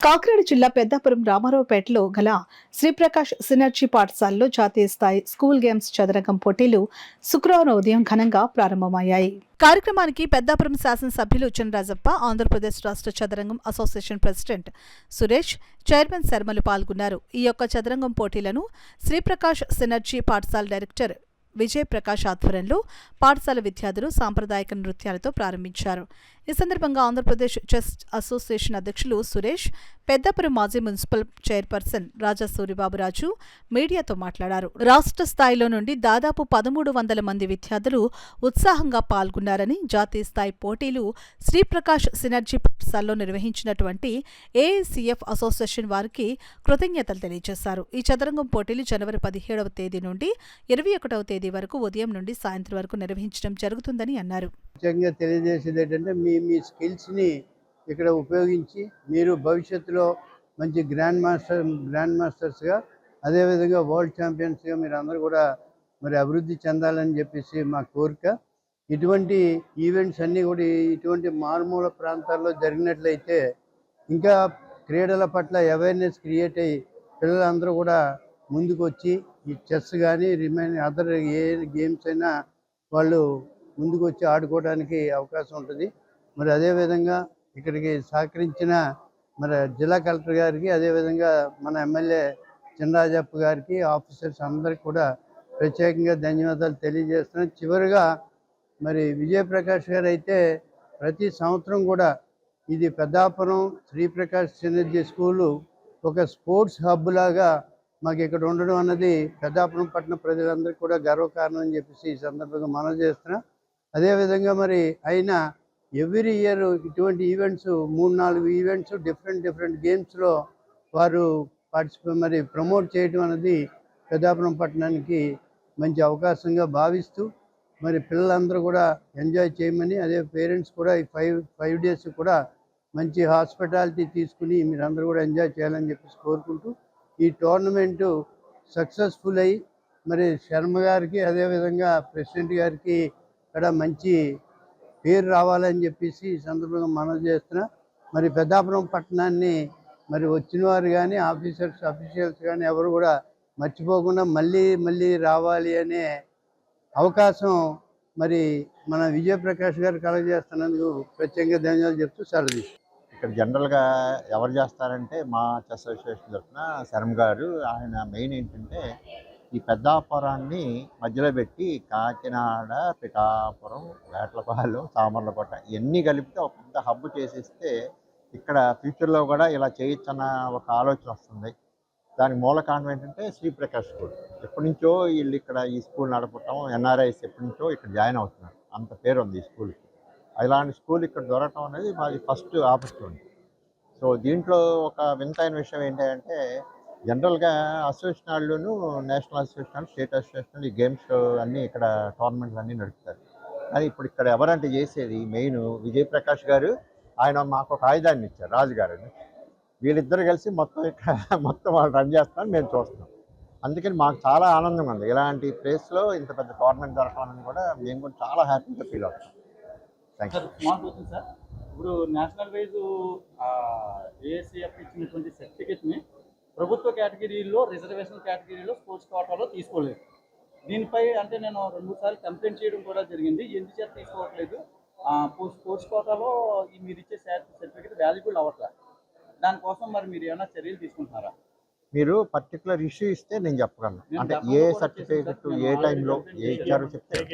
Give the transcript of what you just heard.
కాకినాడ జిల్లా పెద్దాపురం రామారావుపేటలో గల శ్రీప్రకాష్ సినర్జీ పాఠశాలలో జాతీయ స్థాయి స్కూల్ గేమ్స్ చదరంగం పోటీలు శుక్రవారం ఉదయం ఘనంగా ప్రారంభమయ్యాయి. కార్యక్రమానికి పెద్దాపురం శాసనసభ్యులు చినరాజప్ప, ఆంధ్రప్రదేశ్ రాష్ట్ర చదరంగం అసోసియేషన్ ప్రెసిడెంట్ సురేష్, చైర్మన్ శర్మలు పాల్గొన్నారు. ఈ యొక్క చదరంగం పోటీలను శ్రీప్రకాష్ సినర్జీ పాఠశాల డైరెక్టర్ విజయ్ ప్రకాష్ ఆధ్వర్యంలో పాఠశాల విద్యార్థులు సాంప్రదాయక నృత్యాలతో ప్రారంభించారు. ఈ సందర్భంగా ఆంధ్రప్రదేశ్ చెస్ అసోసియేషన్ అధ్యక్షులు సురేష్, పెద్దాపురం మాజీ మున్సిపల్ చైర్పర్సన్ రాజా సూరిబాబురాజు మీడియాతో మాట్లాడారు. రాష్ట్ర స్థాయిలో నుండి దాదాపు 1300 మంది విద్యార్థులు ఉత్సాహంగా పాల్గొన్నారని, జాతీయ స్థాయి పోటీలు శ్రీప్రకాష్ సినర్జీ పాఠశాలలో నిర్వహించినటువంటి ఏఐసిఎఫ్ అసోసియేషన్ వారికి కృతజ్ఞతలు తెలియజేశారు. ఈ చదరంగం పోటీలు జనవరి 17వ తేదీ నుండి 21వ తేదీ వరకు ఉదయం నుండి సాయంత్రం వరకు నిర్వహించడం జరుగుతుందని అన్నారు. ముఖ్యంగా తెలియజేసేది ఏంటంటే మీ స్కిల్స్ని ఇక్కడ ఉపయోగించి మీరు భవిష్యత్తులో మంచి గ్రాండ్ మాస్టర్స్గా అదేవిధంగా వరల్డ్ ఛాంపియన్స్గా మీరు అందరూ కూడా మరి అభివృద్ధి చెందాలని చెప్పేసి మా కోరిక. ఇటువంటి ఈవెంట్స్ అన్నీ కూడా ఇటువంటి మారుమూల ప్రాంతాల్లో జరిగినట్లయితే ఇంకా క్రీడల పట్ల అవేర్నెస్ క్రియేట్ అయ్యి పిల్లలందరూ కూడా ముందుకు వచ్చి ఈ చెస్ కానీ రిమైనింగ్ అదర్ ఏ గేమ్స్ అయినా వాళ్ళు ముందుకు వచ్చి ఆడుకోవడానికి అవకాశం ఉంటుంది. మరి అదేవిధంగా ఇక్కడికి సహకరించిన మరి జిల్లా కలెక్టర్ గారికి, అదేవిధంగా మన ఎమ్మెల్యే చినరాజప్ప గారికి, ఆఫీసర్స్ అందరికీ కూడా ప్రత్యేకంగా ధన్యవాదాలు తెలియజేస్తున్నాను. చివరిగా మరి విజయప్రకాష్ గారు అయితే ప్రతి సంవత్సరం కూడా ఇది పెద్దాపురం శ్రీప్రకాష్ సినర్జీ స్కూలు ఒక స్పోర్ట్స్ హబ్ లాగా మాకు ఇక్కడ ఉండడం అన్నది పెద్దాపురం పట్టణ ప్రజలందరికీ కూడా గర్వకారణం అని చెప్పేసి ఈ సందర్భంగా మనవి చేస్తున్నా. అదేవిధంగా మరి అయినా ఎవ్రీ ఇయర్ ఇటువంటి ఈవెంట్స్ 3-4 ఈవెంట్స్ డిఫరెంట్ గేమ్స్లో వారు మరి ప్రమోట్ చేయడం అనేది పెద్దాపురం పట్టణానికి మంచి అవకాశంగా భావిస్తూ మరి పిల్లలందరూ కూడా ఎంజాయ్ చేయమని, అదే పేరెంట్స్ కూడా ఈ 5 డేస్ కూడా మంచి హాస్పిటాలిటీ తీసుకుని మీరందరూ కూడా ఎంజాయ్ చేయాలని చెప్పేసి కోరుకుంటూ ఈ టోర్నమెంటు సక్సెస్ఫుల్ అయ్యి మరి శర్మ గారికి, అదేవిధంగా ప్రెసిడెంట్ గారికి ఇక్కడ మంచి పేరు రావాలని చెప్పేసి ఈ సందర్భంగా మనవి చేస్తున్నా. మరి పెద్దాపురం పట్టణాన్ని మరి వచ్చిన వారు కానీ అఫీషియల్స్ కానీ ఎవరు కూడా మర్చిపోకుండా మళ్ళీ రావాలి అనే అవకాశం మరి మన విజయప్రకాష్ గారు కలగజేస్తున్నందుకు ప్రత్యేకంగా ధన్యవాదాలు చెప్తూ సెలవు. ఇక్కడ జనరల్గా ఎవరు చేస్తారంటే మా చెస్ అసోసియేషన్ తరఫున శర్మ గారు, ఆయన మెయిన్ ఏంటంటే ఈ పెద్దాపురాన్ని మధ్యలో పెట్టి కాకినాడ, పిఠాపురం, వేటలపాలెం, సామర్లకోట ఇవన్నీ కలిపితే ఒక పెద్ద హబ్ చేసేస్తే ఇక్కడ ఫ్యూచర్లో కూడా ఇలా చేయొచ్చన్న ఒక ఆలోచన వస్తుంది. దానికి మూల కారణం ఏంటంటే శ్రీప్రకాష్ స్కూల్. ఎప్పటి నుంచో వీళ్ళు ఇక్కడ ఈ స్కూల్ నడపటం, ఎన్ఆర్ఐస్ ఎప్పటి నుంచో ఇక్కడ జాయిన్ అవుతున్నారు. అంత పేరు ఉంది ఈ స్కూల్కి. ఇలాంటి స్కూల్ ఇక్కడ దొరకటం అనేది మాది ఫస్ట్ ఆపర్చునిటీ. సో దీంట్లో ఒక వింతైన విషయం ఏంటంటే జనరల్గా అసోసియేషన్ వాళ్ళను, నేషనల్ అసోసియేషన్, స్టేట్ అసోసియేషన్ ఈ గేమ్స్ అన్నీ ఇక్కడ టోర్నమెంట్లు అన్నీ నడుపుతారు. కానీ ఇప్పుడు ఇక్కడ ఎవరంటే చేసేది మెయిన్ విజయప్రకాష్ గారు. ఆయన మాకు ఒక ఆయుధాన్ని ఇచ్చారు, రాజుగారని. వీళ్ళిద్దరు కలిసి మొత్తం వాళ్ళు రన్ చేస్తామని మేము చూస్తున్నాం. అందుకని మాకు చాలా ఆనందంగా ఉంది. ఇలాంటి ప్లేస్లో ఇంత పెద్ద టోర్నమెంట్ జరగాలని కూడా మేము కూడా చాలా హ్యాపీగా ఫీల్ అవుతాం. Thank you sir. ఇప్పుడు నేషనల్ వైజ్ ఏఎస్సిఎఫ్ ఇచ్చినటువంటి సర్టిఫికేట్ని ప్రభుత్వ కేటగిరీలో, రిజర్వేషన్ కేటగిరీలో, స్పోర్ట్స్ కోటాలో తీసుకోలేదు. దీనిపై అంటే నేను 2-3 సార్లు కంప్లైంట్ చేయడం కూడా జరిగింది. ఎందుచేత తీసుకోవట్లేదు, స్పోర్ట్స్ కోటాలో మీరు ఇచ్చే సర్టిఫికేట్ వాల్యుబుల్ అవ్వట్లేదు. దానికోసం మరి మీరు ఏమైనా చర్యలు తీసుకుంటున్నారా? మీరు పర్టికులర్ ఇష్యూ ఇస్తే నేను చెప్పగలను. అంటే ఏ సర్టిఫికేట్ ఏ టైంలో ఏ ఇచ్చారో చెప్తే